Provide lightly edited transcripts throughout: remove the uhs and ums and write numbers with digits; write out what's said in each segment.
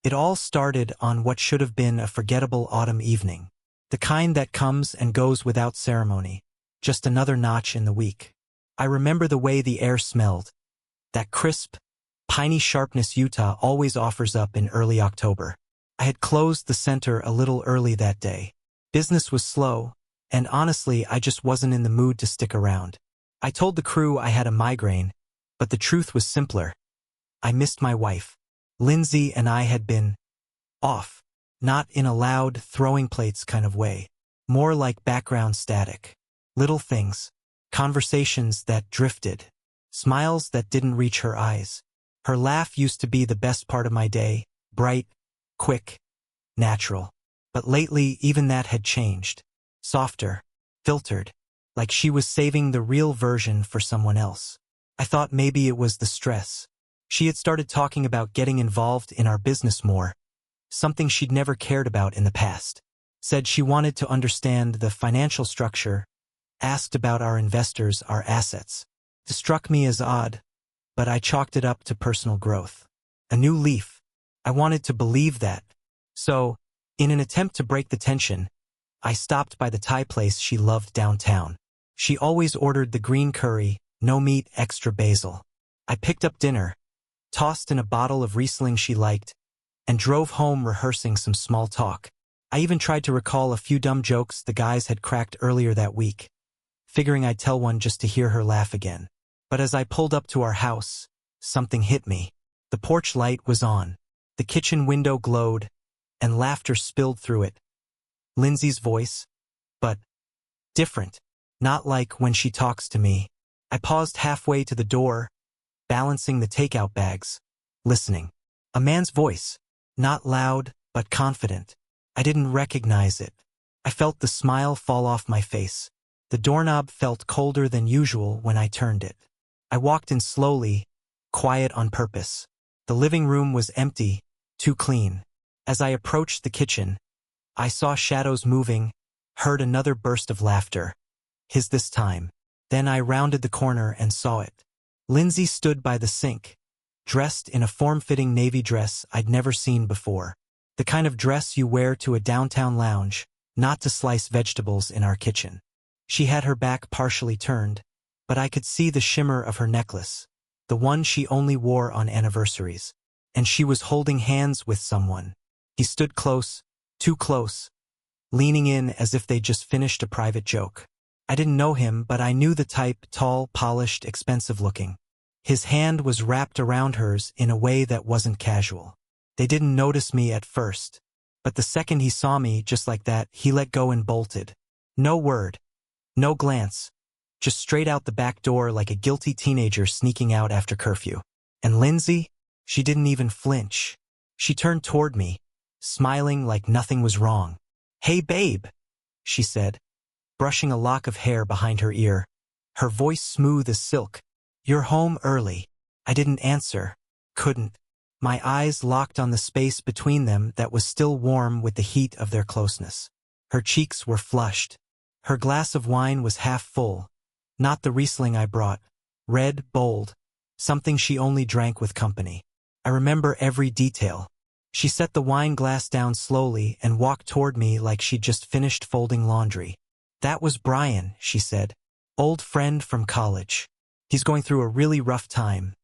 It all started on what should have been a forgettable autumn evening. The kind that comes and goes without ceremony, just another notch in the week. I remember the way the air smelled. That crisp, piney sharpness Utah always offers up in early October. I had closed the center a little early that day. Business was slow, and honestly I just wasn't in the mood to stick around. I told the crew I had a migraine, but the truth was simpler. I missed my wife. Lindsay and I had been off, not in a loud, throwing plates kind of way. More like background static. Little things. Conversations that drifted. Smiles that didn't reach her eyes. Her laugh used to be the best part of my day, bright, quick, natural. But lately even that had changed. Softer, filtered, like she was saving the real version for someone else. I thought maybe it was the stress. She had started talking about getting involved in our business more, something she'd never cared about in the past. Said she wanted to understand the financial structure, asked about our investors, our assets. It struck me as odd, but I chalked it up to personal growth. A new leaf. I wanted to believe that. So, in an attempt to break the tension, I stopped by the Thai place she loved downtown. She always ordered the green curry, no meat, extra basil. I picked up dinner, tossed in a bottle of Riesling she liked, and drove home rehearsing some small talk. I even tried to recall a few dumb jokes the guys had cracked earlier that week, figuring I'd tell one just to hear her laugh again. But as I pulled up to our house, something hit me. The porch light was on. The kitchen window glowed, and laughter spilled through it. Lindsay's voice, but different. Not like when she talks to me. I paused halfway to the door, balancing the takeout bags, listening. A man's voice, not loud, but confident. I didn't recognize it. I felt the smile fall off my face. The doorknob felt colder than usual when I turned it. I walked in slowly, quiet on purpose. The living room was empty, too clean. As I approached the kitchen, I saw shadows moving, heard another burst of laughter. His this time. Then I rounded the corner and saw it. Lindsay stood by the sink, dressed in a form-fitting navy dress I'd never seen before. The kind of dress you wear to a downtown lounge, not to slice vegetables in our kitchen. She had her back partially turned, but I could see the shimmer of her necklace, the one she only wore on anniversaries. And she was holding hands with someone. He stood close, too close, leaning in as if they'd just finished a private joke. I didn't know him, but I knew the type, tall, polished, expensive-looking. His hand was wrapped around hers in a way that wasn't casual. They didn't notice me at first, but the second he saw me, just like that, he let go and bolted. No word, no glance, just straight out the back door like a guilty teenager sneaking out after curfew. And Lindsay? She didn't even flinch. She turned toward me, smiling like nothing was wrong. "Hey, babe," she said, brushing a lock of hair behind her ear, her voice smooth as silk. "You're home early." I didn't answer, couldn't. My eyes locked on the space between them that was still warm with the heat of their closeness. Her cheeks were flushed. Her glass of wine was half full, not the Riesling I brought, red, bold, something she only drank with company. I remember every detail. She set the wine glass down slowly and walked toward me like she'd just finished folding laundry. "That was Brian," she said. "Old friend from college. He's going through a really rough time.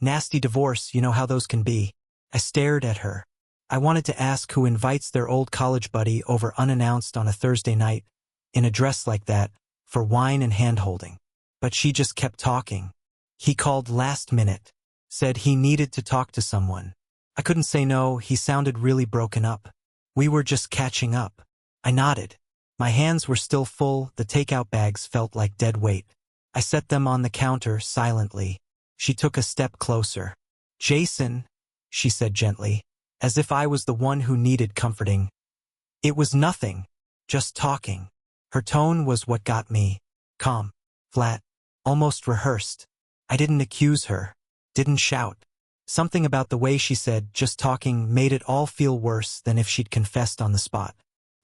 Nasty divorce, you know how those can be." I stared at her. I wanted to ask who invites their old college buddy over unannounced on a Thursday night, in a dress like that, for wine and hand-holding. But she just kept talking. "He called last minute. Said he needed to talk to someone." I couldn't say no, he sounded really broken up. "We were just catching up." I nodded. My hands were still full, the takeout bags felt like dead weight. I set them on the counter silently. She took a step closer. "Jason," she said gently, as if I was the one who needed comforting. "It was nothing, just talking." Her tone was what got me. Calm, flat, almost rehearsed. I didn't accuse her, didn't shout. Something about the way she said, "just talking," made it all feel worse than if she'd confessed on the spot.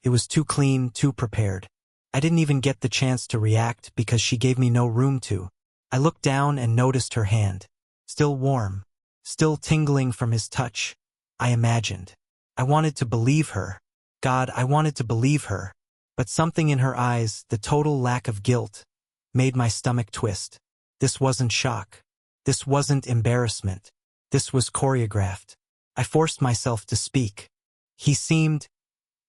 It was too clean, too prepared. I didn't even get the chance to react because she gave me no room to. I looked down and noticed her hand. Still warm, still tingling from his touch, I imagined. I wanted to believe her. God, I wanted to believe her. But something in her eyes, the total lack of guilt, made my stomach twist. This wasn't shock. This wasn't embarrassment. This was choreographed. I forced myself to speak. He seemed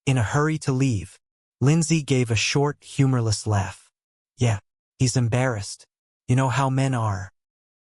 in a hurry to leave. Lindsay gave a short, humorless laugh. Yeah, he's embarrassed. You know how men are.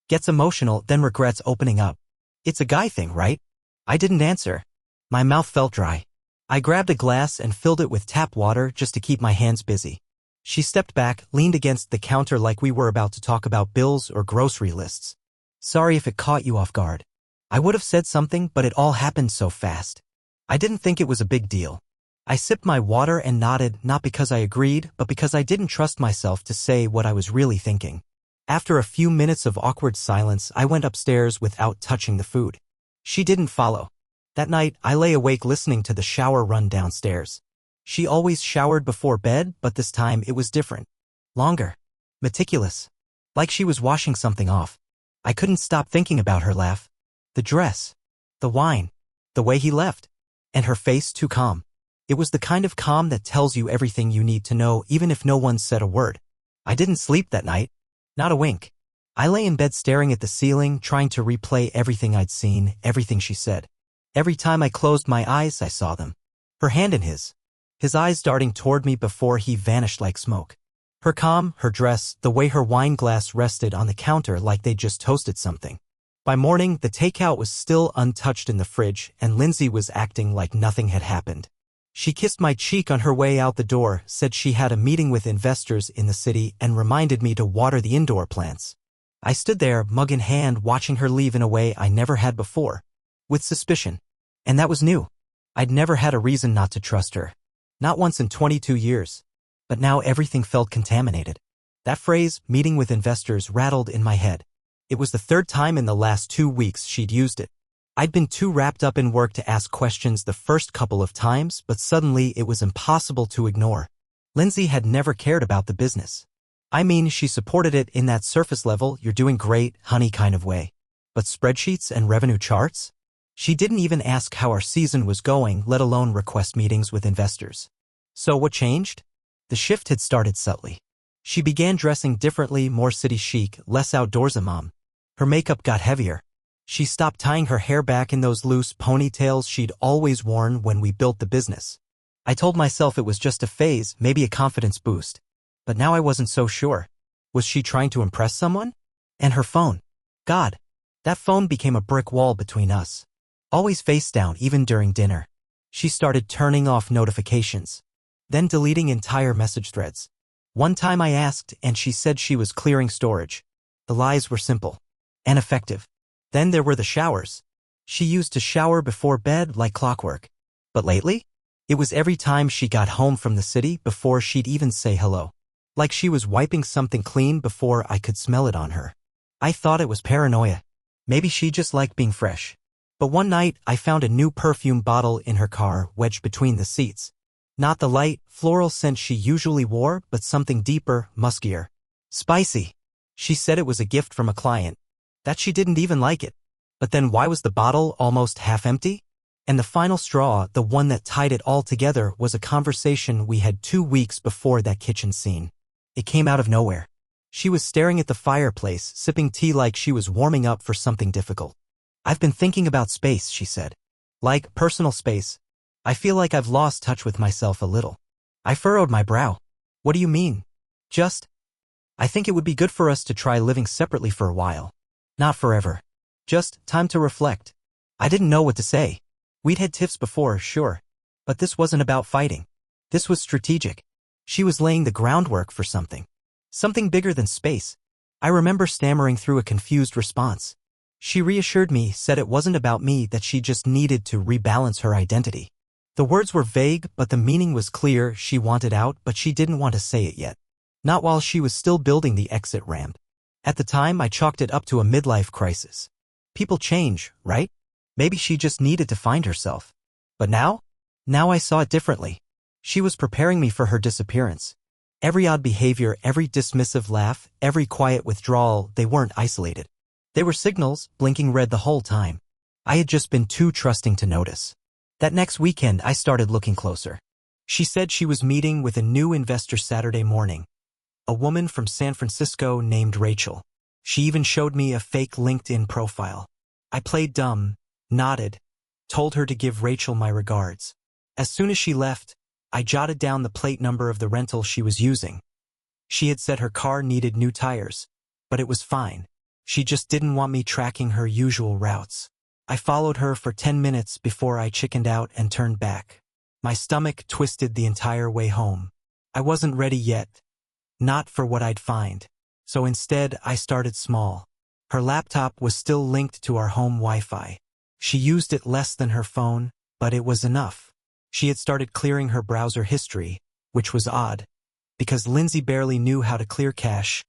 Gets emotional, then regrets opening up. It's a guy thing, right? I didn't answer. My mouth felt dry. I grabbed a glass and filled it with tap water just to keep my hands busy. She stepped back, leaned against the counter like we were about to talk about bills or grocery lists. Sorry if it caught you off guard. I would have said something, but it all happened so fast. I didn't think it was a big deal. I sipped my water and nodded, not because I agreed, but because I didn't trust myself to say what I was really thinking. After a few minutes of awkward silence, I went upstairs without touching the food. She didn't follow. That night, I lay awake listening to the shower run downstairs. She always showered before bed, but this time it was different. Longer. Meticulous. Like she was washing something off. I couldn't stop thinking about her laugh. The dress. The wine. The way he left. And her face too calm. It was the kind of calm that tells you everything you need to know even if no one said a word. I didn't sleep that night. Not a wink. I lay in bed staring at the ceiling, trying to replay everything I'd seen, everything she said. Every time I closed my eyes, I saw them. Her hand in his. His eyes darting toward me before he vanished like smoke. Her calm, her dress, the way her wine glass rested on the counter like they'd just toasted something. By morning, the takeout was still untouched in the fridge, and Lindsay was acting like nothing had happened. She kissed my cheek on her way out the door, said she had a meeting with investors in the city, and reminded me to water the indoor plants. I stood there, mug in hand, watching her leave in a way I never had before. With suspicion. And that was new. I'd never had a reason not to trust her. Not once in 22 years. But now everything felt contaminated. That phrase, meeting with investors, rattled in my head. It was the third time in the last 2 weeks she'd used it. I'd been too wrapped up in work to ask questions the first couple of times, but suddenly it was impossible to ignore. Lindsay had never cared about the business. I mean, she supported it in that surface level, you're doing great, honey kind of way. But spreadsheets and revenue charts? She didn't even ask how our season was going, let alone request meetings with investors. So what changed? The shift had started subtly. She began dressing differently, more city chic, less outdoorsy mom. Her makeup got heavier. She stopped tying her hair back in those loose ponytails she'd always worn when we built the business. I told myself it was just a phase, maybe a confidence boost. But now I wasn't so sure. Was she trying to impress someone? And her phone. God. That phone became a brick wall between us. Always face down, even during dinner. She started turning off notifications. Then deleting entire message threads. One time I asked, and she said she was clearing storage. The lies were simple. And effective. Then there were the showers. She used to shower before bed like clockwork. But lately? It was every time she got home from the city before she'd even say hello. Like she was wiping something clean before I could smell it on her. I thought it was paranoia. Maybe she just liked being fresh. But one night, I found a new perfume bottle in her car wedged between the seats. Not the light, floral scent she usually wore, but something deeper, muskier. Spicy. She said it was a gift from a client. That she didn't even like it. But then why was the bottle almost half empty? And the final straw, the one that tied it all together, was a conversation we had 2 weeks before that kitchen scene. It came out of nowhere. She was staring at the fireplace, sipping tea like she was warming up for something difficult. I've been thinking about space, she said. Like personal space. I feel like I've lost touch with myself a little. I furrowed my brow. What do you mean? I think it would be good for us to try living separately for a while. Not forever. Just time to reflect. I didn't know what to say. We'd had tiffs before, sure. But this wasn't about fighting. This was strategic. She was laying the groundwork for something. Something bigger than space. I remember stammering through a confused response. She reassured me, said it wasn't about me, that she just needed to rebalance her identity. The words were vague, but the meaning was clear. She wanted out, but she didn't want to say it yet. Not while she was still building the exit ramp. At the time, I chalked it up to a midlife crisis. People change, right? Maybe she just needed to find herself. But now? Now I saw it differently. She was preparing me for her disappearance. Every odd behavior, every dismissive laugh, every quiet withdrawal, they weren't isolated. They were signals, blinking red the whole time. I had just been too trusting to notice. That next weekend, I started looking closer. She said she was meeting with a new investor Saturday morning, a woman from San Francisco named Rachel. She even showed me a fake LinkedIn profile. I played dumb, nodded, told her to give Rachel my regards. As soon as she left, I jotted down the plate number of the rental she was using. She had said her car needed new tires, but it was fine. She just didn't want me tracking her usual routes. I followed her for 10 minutes before I chickened out and turned back. My stomach twisted the entire way home. I wasn't ready yet, not for what I'd find. So instead, I started small. Her laptop was still linked to our home Wi-Fi. She used it less than her phone, but it was enough. She had started clearing her browser history, which was odd, because Lindsay barely knew how to clear cache,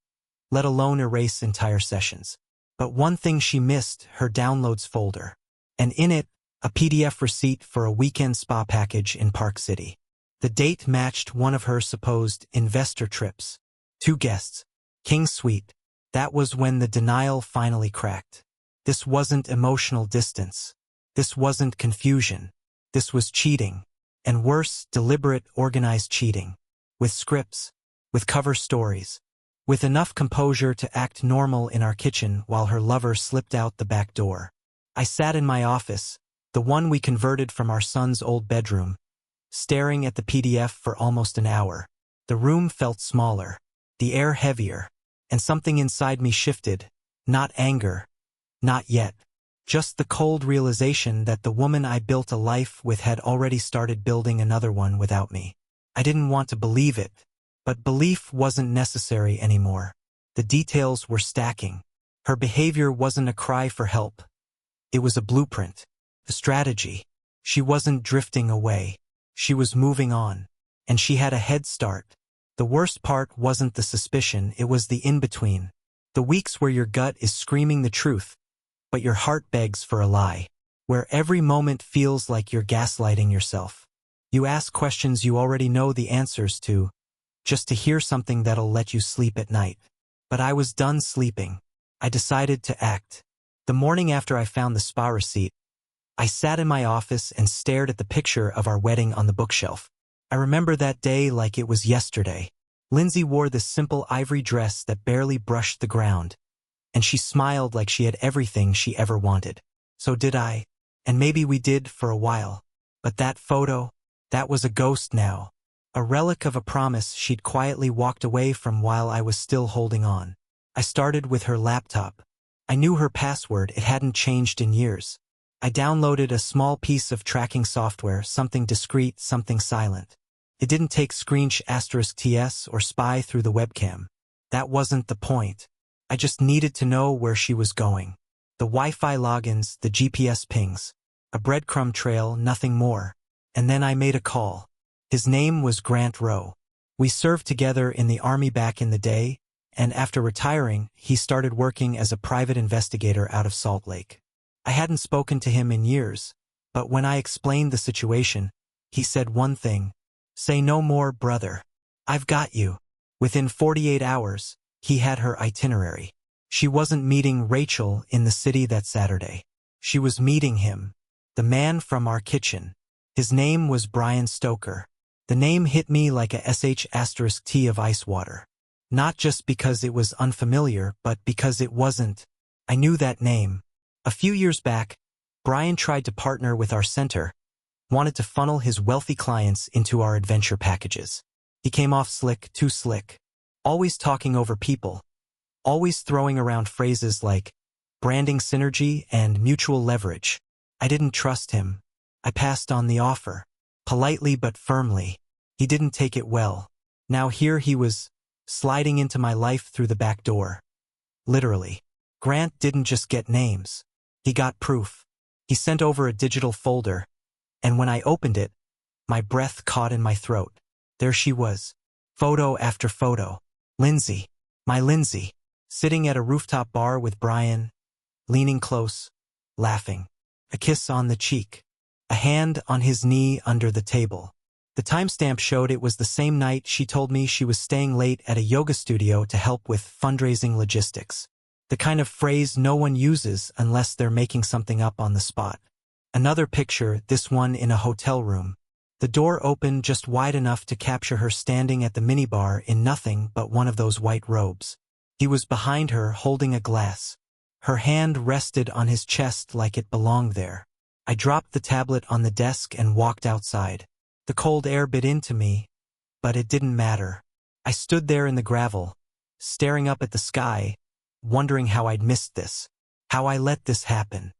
let alone erase entire sessions. But one thing she missed, her downloads folder. And in it, a PDF receipt for a weekend spa package in Park City. The date matched one of her supposed investor trips. 2 guests. King Suite. That was when the denial finally cracked. This wasn't emotional distance. This wasn't confusion. This was cheating. And worse, deliberate, organized cheating. With scripts. With cover stories. With enough composure to act normal in our kitchen while her lover slipped out the back door. I sat in my office, the one we converted from our son's old bedroom, staring at the PDF for almost an hour. The room felt smaller, the air heavier, and something inside me shifted. Not anger. Not yet. Just the cold realization that the woman I built a life with had already started building another one without me. I didn't want to believe it, but belief wasn't necessary anymore. The details were stacking. Her behavior wasn't a cry for help. It was a blueprint, a strategy. She wasn't drifting away. She was moving on. And she had a head start. The worst part wasn't the suspicion, it was the in-between. The weeks where your gut is screaming the truth, but your heart begs for a lie. Where every moment feels like you're gaslighting yourself. You ask questions you already know the answers to, just to hear something that'll let you sleep at night. But I was done sleeping. I decided to act. The morning after I found the spa receipt, I sat in my office and stared at the picture of our wedding on the bookshelf. I remember that day like it was yesterday. Lindsay wore this simple ivory dress that barely brushed the ground, and she smiled like she had everything she ever wanted. So did I, and maybe we did for a while. But that photo, that was a ghost now. A relic of a promise she'd quietly walked away from while I was still holding on. I started with her laptop. I knew her password, it hadn't changed in years. I downloaded a small piece of tracking software, something discreet, something silent. It didn't take *TS or spy through the webcam. That wasn't the point. I just needed to know where she was going. The Wi-Fi logins, the GPS pings. A breadcrumb trail, nothing more. And then I made a call. His name was Grant Rowe. We served together in the Army back in the day, and after retiring, he started working as a private investigator out of Salt Lake. I hadn't spoken to him in years, but when I explained the situation, he said one thing: "Say no more, brother. I've got you." Within 48 hours, he had her itinerary. She wasn't meeting Rachel in the city that Saturday. She was meeting him, the man from our kitchen. His name was Brian Stoker. The name hit me like a *T of ice water. Not just because it was unfamiliar, but because it wasn't. I knew that name. A few years back, Brian tried to partner with our center, wanted to funnel his wealthy clients into our adventure packages. He came off slick, too slick. Always talking over people. Always throwing around phrases like branding synergy and mutual leverage. I didn't trust him. I passed on the offer. Politely but firmly. He didn't take it well. Now here he was, sliding into my life through the back door. Literally. Grant didn't just get names. He got proof. He sent over a digital folder, and when I opened it, my breath caught in my throat. There she was. Photo after photo. Lindsay. My Lindsay. Sitting at a rooftop bar with Brian, leaning close, laughing. A kiss on the cheek. A hand on his knee under the table. The timestamp showed it was the same night she told me she was staying late at a yoga studio to help with fundraising logistics. The kind of phrase no one uses unless they're making something up on the spot. Another picture, this one in a hotel room. The door opened just wide enough to capture her standing at the minibar in nothing but one of those white robes. He was behind her, holding a glass. Her hand rested on his chest like it belonged there. I dropped the tablet on the desk and walked outside. The cold air bit into me, but it didn't matter. I stood there in the gravel, staring up at the sky, wondering how I'd missed this, how I let this happen.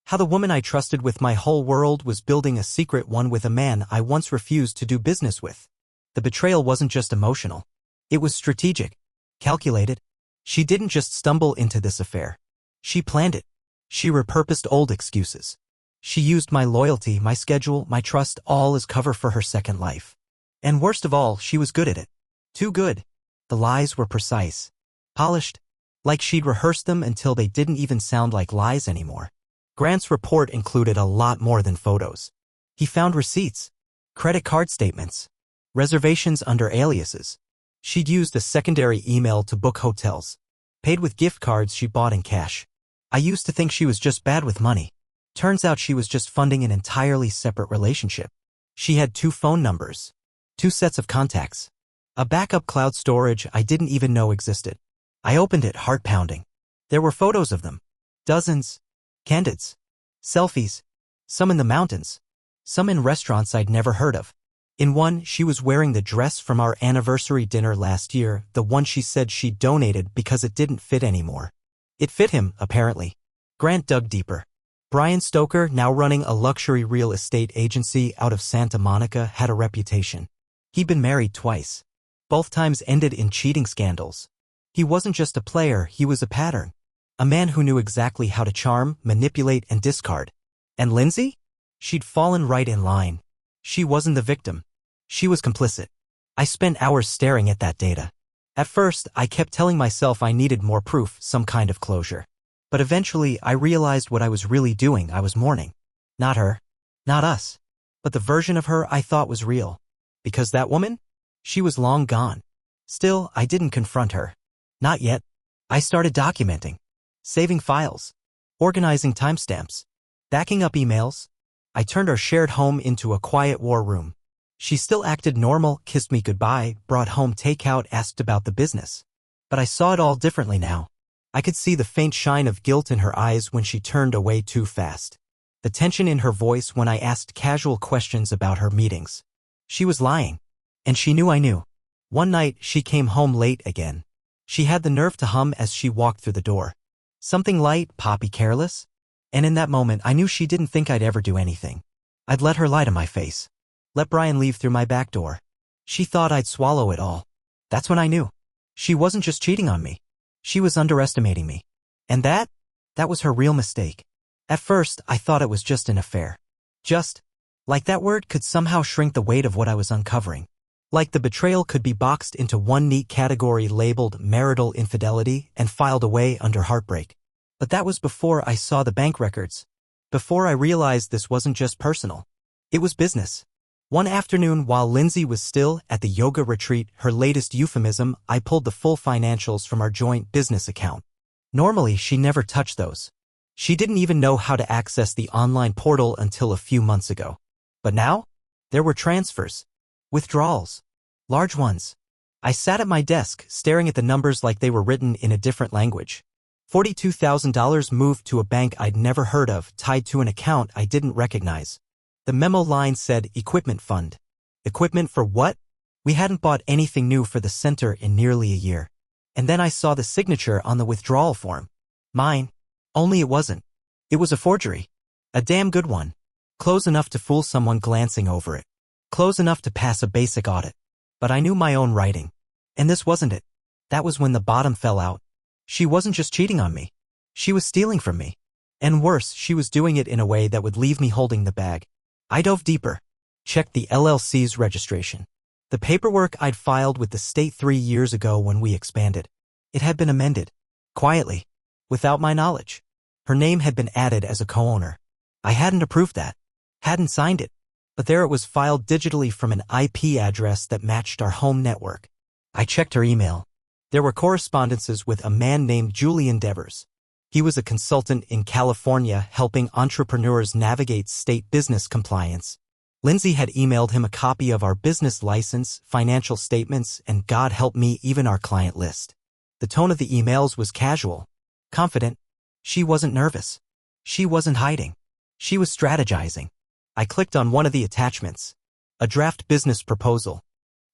How the woman I trusted with my whole world was building a secret one with a man I once refused to do business with. The betrayal wasn't just emotional. It was strategic, calculated. She didn't just stumble into this affair. She planned it. She repurposed old excuses. She used my loyalty, my schedule, my trust all as cover for her second life. And worst of all, she was good at it. Too good. The lies were precise, polished, like she'd rehearsed them until they didn't even sound like lies anymore. Grant's report included a lot more than photos. He found receipts, credit card statements, reservations under aliases. She'd used a secondary email to book hotels, paid with gift cards she bought in cash. I used to think she was just bad with money. Turns out she was just funding an entirely separate relationship. She had 2 phone numbers, 2 sets of contacts, a backup cloud storage I didn't even know existed. I opened it, heart pounding. There were photos of them. Dozens. Candids. Selfies. Some in the mountains. Some in restaurants I'd never heard of. In one, she was wearing the dress from our anniversary dinner last year, the one she said she'd donated because it didn't fit anymore. It fit him, apparently. Grant dug deeper. Brian Stoker, now running a luxury real estate agency out of Santa Monica, had a reputation. He'd been married twice. Both times ended in cheating scandals. He wasn't just a player, he was a pattern. A man who knew exactly how to charm, manipulate, and discard. And Lindsay? She'd fallen right in line. She wasn't the victim. She was complicit. I spent hours staring at that data. At first, I kept telling myself I needed more proof, some kind of closure. But eventually, I realized what I was really doing. I was mourning. Not her. Not us. But the version of her I thought was real. Because that woman? She was long gone. Still, I didn't confront her. Not yet. I started documenting. Saving files. Organizing timestamps. Backing up emails. I turned our shared home into a quiet war room. She still acted normal, kissed me goodbye, brought home takeout, asked about the business. But I saw it all differently now. I could see the faint shine of guilt in her eyes when she turned away too fast. The tension in her voice when I asked casual questions about her meetings. She was lying. And she knew I knew. One night, she came home late again. She had the nerve to hum as she walked through the door. Something light, poppy, careless. And in that moment, I knew she didn't think I'd ever do anything. I'd let her lie to my face. Let Brian leave through my back door. She thought I'd swallow it all. That's when I knew. She wasn't just cheating on me. She was underestimating me. And that was her real mistake. At first, I thought it was just an affair. Just, like that word could somehow shrink the weight of what I was uncovering. Like the betrayal could be boxed into one neat category labeled marital infidelity and filed away under heartbreak. But that was before I saw the bank records. Before I realized this wasn't just personal. It was business. One afternoon while Lindsay was still at the yoga retreat, her latest euphemism, I pulled the full financials from our joint business account. Normally, she never touched those. She didn't even know how to access the online portal until a few months ago. But now, there were transfers. Withdrawals. Large ones. I sat at my desk, staring at the numbers like they were written in a different language. $42,000 moved to a bank I'd never heard of, tied to an account I didn't recognize. The memo line said, Equipment Fund. Equipment for what? We hadn't bought anything new for the center in nearly a year. And then I saw the signature on the withdrawal form. Mine. Only it wasn't. It was a forgery. A damn good one. Close enough to fool someone glancing over it. Close enough to pass a basic audit. But I knew my own writing. And this wasn't it. That was when the bottom fell out. She wasn't just cheating on me. She was stealing from me. And worse, she was doing it in a way that would leave me holding the bag. I dove deeper. Checked the LLC's registration. The paperwork I'd filed with the state 3 years ago when we expanded. It had been amended. Quietly. Without my knowledge. Her name had been added as a co-owner. I hadn't approved that. Hadn't signed it. But there it was filed digitally from an IP address that matched our home network. I checked her email. There were correspondences with a man named Julian Devers. He was a consultant in California helping entrepreneurs navigate state business compliance. Lindsay had emailed him a copy of our business license, financial statements, and God help me, even our client list. The tone of the emails was casual, confident. She wasn't nervous. She wasn't hiding. She was strategizing. I clicked on one of the attachments. A draft business proposal.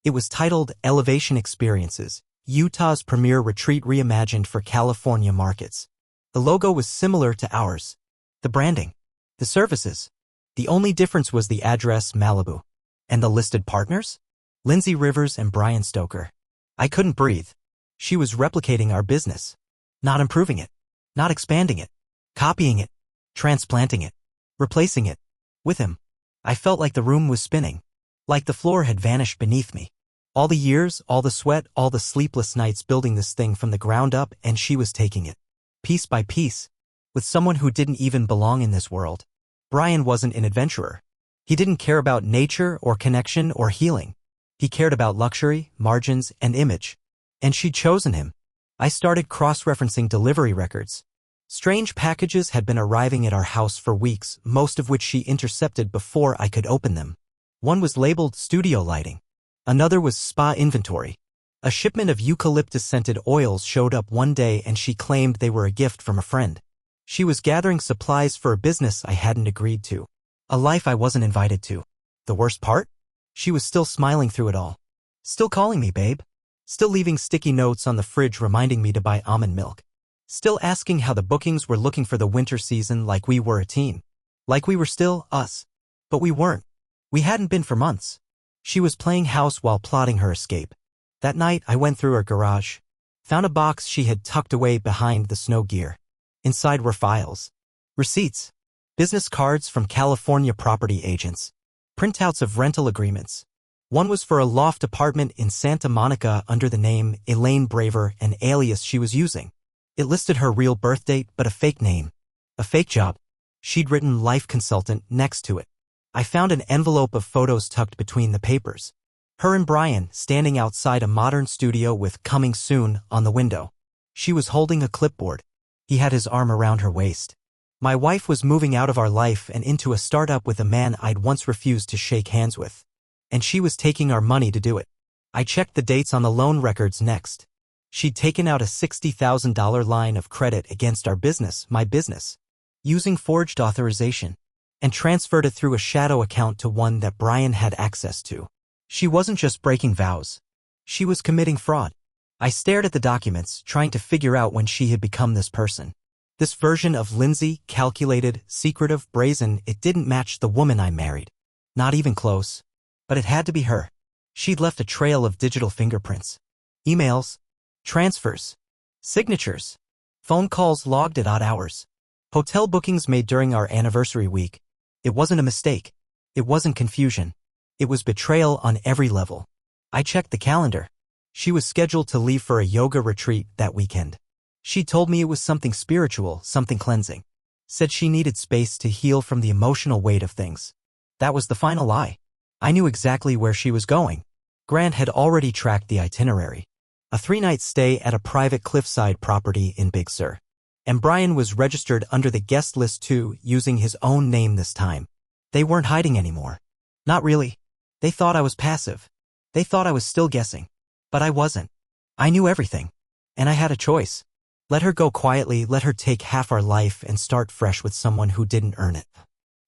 It was titled Elevation Experiences, Utah's Premier Retreat Reimagined for California Markets. The logo was similar to ours. The branding. The services. The only difference was the address, Malibu. And the listed partners? Lindsay Rivers and Brian Stoker. I couldn't breathe. She was replicating our business. Not improving it. Not expanding it. Copying it. Transplanting it. Replacing it. With him. I felt like the room was spinning. Like the floor had vanished beneath me. All the years, all the sweat, all the sleepless nights building this thing from the ground up, and she was taking it. Piece by piece. With someone who didn't even belong in this world. Brian wasn't an adventurer. He didn't care about nature or connection or healing. He cared about luxury, margins, and image. And she'd chosen him. I started cross-referencing delivery records. Strange packages had been arriving at our house for weeks, most of which she intercepted before I could open them. One was labeled studio lighting. Another was spa inventory. A shipment of eucalyptus-scented oils showed up one day and she claimed they were a gift from a friend. She was gathering supplies for a business I hadn't agreed to. A life I wasn't invited to. The worst part? She was still smiling through it all. Still calling me babe. Still leaving sticky notes on the fridge reminding me to buy almond milk. Still asking how the bookings were looking for the winter season, like we were a team. Like we were still us. But we weren't. We hadn't been for months. She was playing house while plotting her escape. That night I went through her garage. Found a box she had tucked away behind the snow gear. Inside were files. Receipts. Business cards from California property agents. Printouts of rental agreements. One was for a loft apartment in Santa Monica under the name Elaine Braver, an alias she was using. It listed her real birth date but a fake name. A fake job. She'd written life consultant next to it. I found an envelope of photos tucked between the papers. Her and Brian standing outside a modern studio with "Coming Soon" on the window. She was holding a clipboard. He had his arm around her waist. My wife was moving out of our life and into a startup with a man I'd once refused to shake hands with. And she was taking our money to do it. I checked the dates on the loan records next. She'd taken out a $60,000 line of credit against our business, my business, using forged authorization, and transferred it through a shadow account to one that Brian had access to. She wasn't just breaking vows. She was committing fraud. I stared at the documents, trying to figure out when she had become this person. This version of Lindsay, calculated, secretive, brazen, it didn't match the woman I married. Not even close. But it had to be her. She'd left a trail of digital fingerprints. Emails. Transfers. Signatures. Phone calls logged at odd hours. Hotel bookings made during our anniversary week. It wasn't a mistake. It wasn't confusion. It was betrayal on every level. I checked the calendar. She was scheduled to leave for a yoga retreat that weekend. She told me it was something spiritual, something cleansing. Said she needed space to heal from the emotional weight of things. That was the final lie. I knew exactly where she was going. Grant had already tracked the itinerary. A 3-night stay at a private cliffside property in Big Sur. And Brian was registered under the guest list too, using his own name this time. They weren't hiding anymore. Not really. They thought I was passive. They thought I was still guessing. But I wasn't. I knew everything. And I had a choice. Let her go quietly, let her take half our life and start fresh with someone who didn't earn it.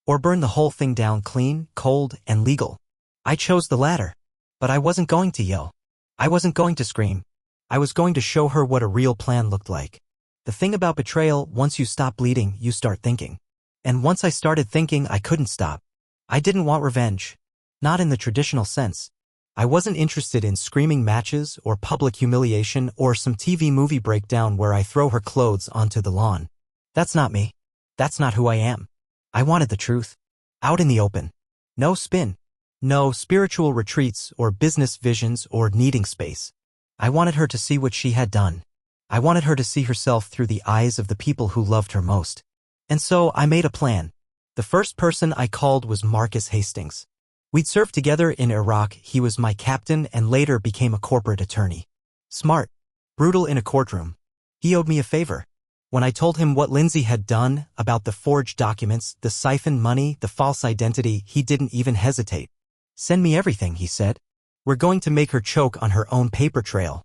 Or burn the whole thing down clean, cold, and legal. I chose the latter. But I wasn't going to yell. I wasn't going to scream. I was going to show her what a real plan looked like. The thing about betrayal, once you stop bleeding, you start thinking. And once I started thinking, I couldn't stop. I didn't want revenge. Not in the traditional sense. I wasn't interested in screaming matches or public humiliation or some TV movie breakdown where I throw her clothes onto the lawn. That's not me. That's not who I am. I wanted the truth. Out in the open. No spin. No spiritual retreats or business visions or needing space. I wanted her to see what she had done. I wanted her to see herself through the eyes of the people who loved her most. And so I made a plan. The first person I called was Marcus Hastings. We'd served together in Iraq. He was my captain and later became a corporate attorney. Smart. Brutal in a courtroom. He owed me a favor. When I told him what Lindsay had done, about the forged documents, the siphoned money, the false identity, he didn't even hesitate. Send me everything, he said. We're going to make her choke on her own paper trail.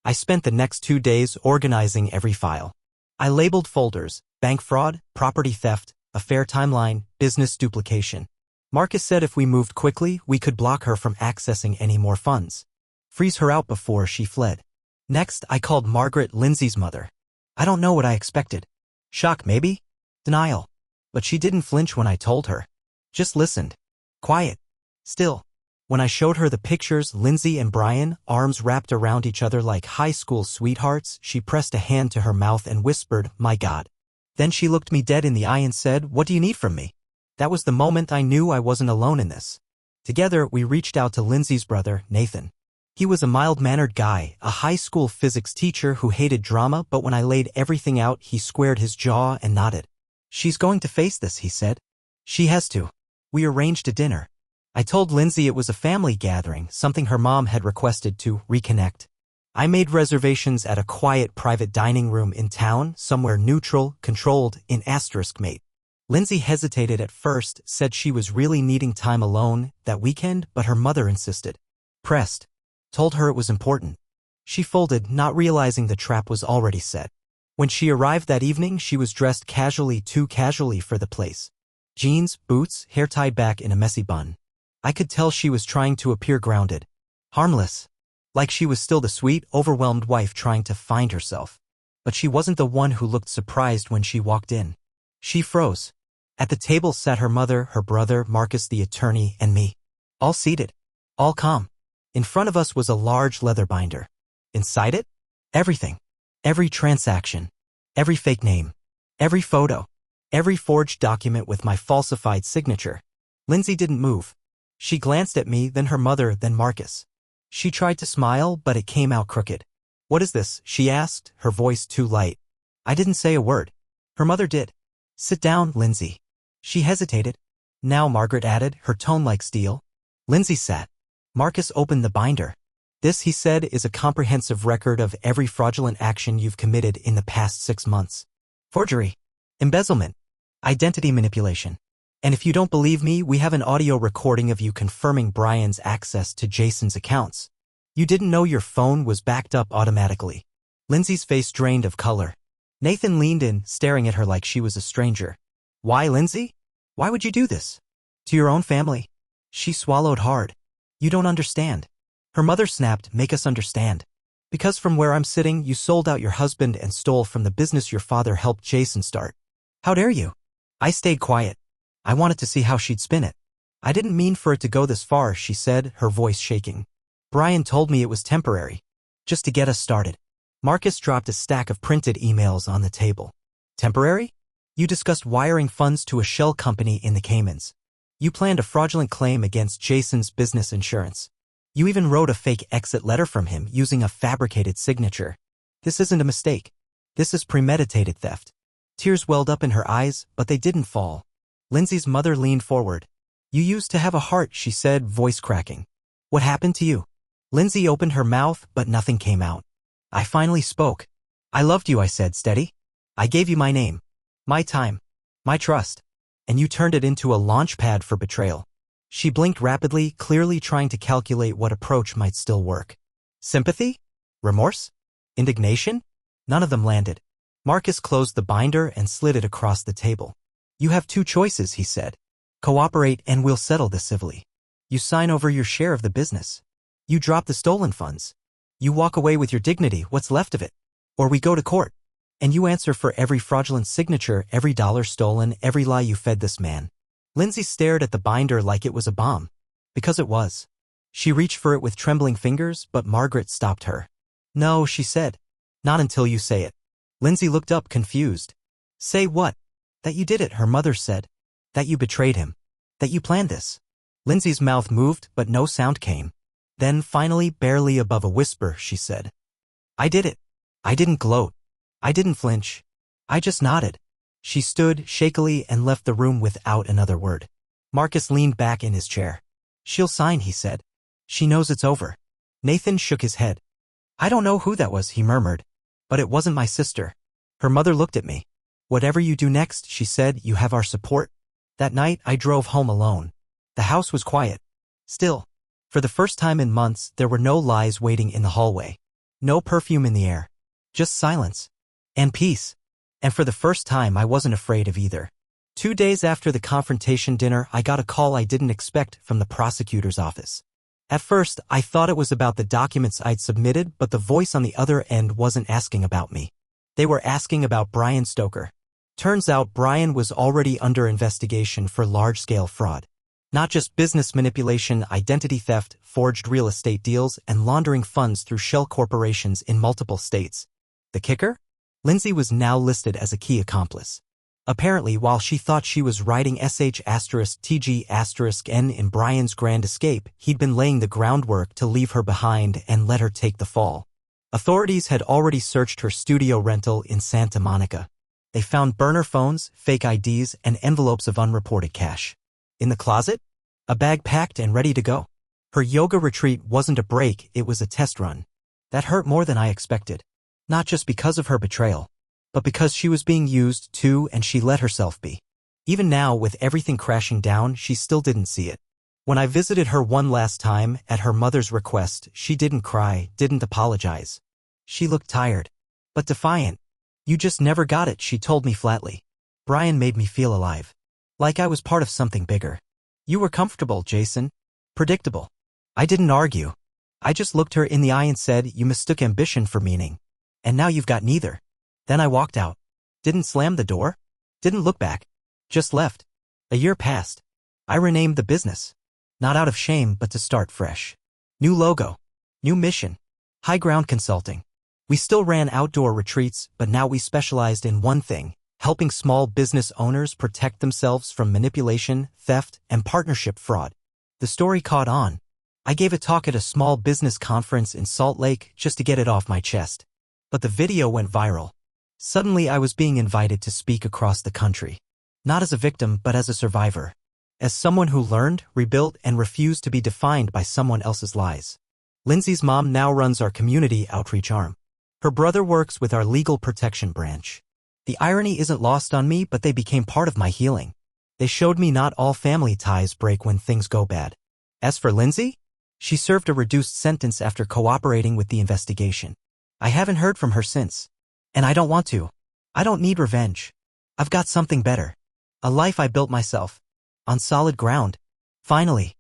I spent the next 2 days organizing every file. I labeled folders: bank fraud, property theft, affair timeline, business duplication. Marcus said if we moved quickly, we could block her from accessing any more funds. Freeze her out before she fled. Next, I called Margaret, Lindsay's mother. I don't know what I expected. Shock, maybe? Denial. But she didn't flinch when I told her. Just listened. Quiet. Still. When I showed her the pictures, Lindsay and Brian, arms wrapped around each other like high school sweethearts, she pressed a hand to her mouth and whispered, "My God." Then she looked me dead in the eye and said, "What do you need from me?" That was the moment I knew I wasn't alone in this. Together, we reached out to Lindsay's brother, Nathan. He was a mild-mannered guy, a high school physics teacher who hated drama, but when I laid everything out, he squared his jaw and nodded. "She's going to face this," he said. "She has to." We arranged a dinner. I told Lindsay it was a family gathering, something her mom had requested to reconnect. I made reservations at a quiet private dining room in town, somewhere neutral, controlled, in *, mate. Lindsay hesitated at first, said she was really needing time alone that weekend, but her mother insisted. Pressed. Told her it was important. She folded, not realizing the trap was already set. When she arrived that evening, she was dressed casually, too casually for the place. Jeans, boots, hair tied back in a messy bun. I could tell she was trying to appear grounded. Harmless. Like she was still the sweet, overwhelmed wife trying to find herself. But she wasn't the one who looked surprised when she walked in. She froze. At the table sat her mother, her brother, Marcus the attorney, and me. All seated. All calm. In front of us was a large leather binder. Inside it? Everything. Every transaction. Every fake name. Every photo. Every forged document with my falsified signature. Lindsay didn't move. She glanced at me, then her mother, then Marcus. She tried to smile, but it came out crooked. "What is this?" she asked, her voice too light. I didn't say a word. Her mother did. "Sit down, Lindsay." She hesitated. "Now," Margaret added, her tone like steel. Lindsay sat. Marcus opened the binder. "This," he said, "is a comprehensive record of every fraudulent action you've committed in the past 6 months. Forgery, embezzlement, identity manipulation. And if you don't believe me, we have an audio recording of you confirming Brian's access to Jason's accounts. You didn't know your phone was backed up automatically." Lindsay's face drained of color. Nathan leaned in, staring at her like she was a stranger. "Why, Lindsay? Why would you do this? To your own family?" She swallowed hard. "You don't understand." Her mother snapped, "Make us understand. Because from where I'm sitting, you sold out your husband and stole from the business your father helped Jason start. How dare you?" I stayed quiet. I wanted to see how she'd spin it. "I didn't mean for it to go this far," she said, her voice shaking. "Brian told me it was temporary. Just to get us started." Marcus dropped a stack of printed emails on the table. "Temporary? You discussed wiring funds to a shell company in the Caymans. You planned a fraudulent claim against Jason's business insurance. You even wrote a fake exit letter from him using a fabricated signature. This isn't a mistake. This is premeditated theft." Tears welled up in her eyes, but they didn't fall. Lindsay's mother leaned forward. "You used to have a heart," she said, voice cracking. "What happened to you?" Lindsay opened her mouth, but nothing came out. I finally spoke. "I loved you," I said, steady. "I gave you my name, my time, my trust. And you turned it into a launch pad for betrayal." She blinked rapidly, clearly trying to calculate what approach might still work. Sympathy? Remorse? Indignation? None of them landed. Marcus closed the binder and slid it across the table. "You have 2 choices," he said. "Cooperate and we'll settle this civilly. You sign over your share of the business. You drop the stolen funds. You walk away with your dignity, what's left of it. Or we go to court. And you answer for every fraudulent signature, every dollar stolen, every lie you fed this man." Lindsay stared at the binder like it was a bomb. Because it was. She reached for it with trembling fingers, but Margaret stopped her. "No," she said. "Not until you say it." Lindsay looked up, confused. "Say what?" "That you did it," her mother said. "That you betrayed him. That you planned this." Lindsay's mouth moved, but no sound came. Then, finally, barely above a whisper, she said, "I did it." I didn't gloat. I didn't flinch. I just nodded. She stood shakily and left the room without another word. Marcus leaned back in his chair. "She'll sign," he said. "She knows it's over." Nathan shook his head. "I don't know who that was," he murmured. "But it wasn't my sister." Her mother looked at me. "Whatever you do next," she said, "you have our support." That night, I drove home alone. The house was quiet. Still. For the first time in months, there were no lies waiting in the hallway. No perfume in the air. Just silence. And peace. And for the first time, I wasn't afraid of either. 2 days after the confrontation dinner, I got a call I didn't expect from the prosecutor's office. At first, I thought it was about the documents I'd submitted, but the voice on the other end wasn't asking about me. They were asking about Brian Stoker. Turns out Brian was already under investigation for large-scale fraud. Not just business manipulation, identity theft, forged real estate deals, and laundering funds through shell corporations in multiple states. The kicker? Lindsay was now listed as a key accomplice. Apparently, while she thought she was riding sh*TG*N in Brian's grand escape, he'd been laying the groundwork to leave her behind and let her take the fall. Authorities had already searched her studio rental in Santa Monica. They found burner phones, fake IDs, and envelopes of unreported cash. In the closet? A bag packed and ready to go. Her yoga retreat wasn't a break, it was a test run. That hurt more than I expected. Not just because of her betrayal, but because she was being used too and she let herself be. Even now, with everything crashing down, she still didn't see it. When I visited her one last time, at her mother's request, she didn't cry, didn't apologize. She looked tired, but defiant. "You just never got it," she told me flatly. Brian made me feel alive. Like I was part of something bigger. "You were comfortable, Jason. Predictable." I didn't argue. I just looked her in the eye and said, "You mistook ambition for meaning. And now you've got neither." Then I walked out. Didn't slam the door. Didn't look back. Just left. A year passed. I renamed the business. Not out of shame, but to start fresh. New logo. New mission. High Ground Consulting. We still ran outdoor retreats, but now we specialized in one thing: helping small business owners protect themselves from manipulation, theft, and partnership fraud. The story caught on. I gave a talk at a small business conference in Salt Lake just to get it off my chest. But the video went viral. Suddenly I was being invited to speak across the country. Not as a victim, but as a survivor. As someone who learned, rebuilt, and refused to be defined by someone else's lies. Lindsay's mom now runs our community outreach arm. Her brother works with our legal protection branch. The irony isn't lost on me, but they became part of my healing. They showed me not all family ties break when things go bad. As for Lindsay, she served a reduced sentence after cooperating with the investigation. I haven't heard from her since. And I don't want to. I don't need revenge. I've got something better. A life I built myself. On solid ground. Finally.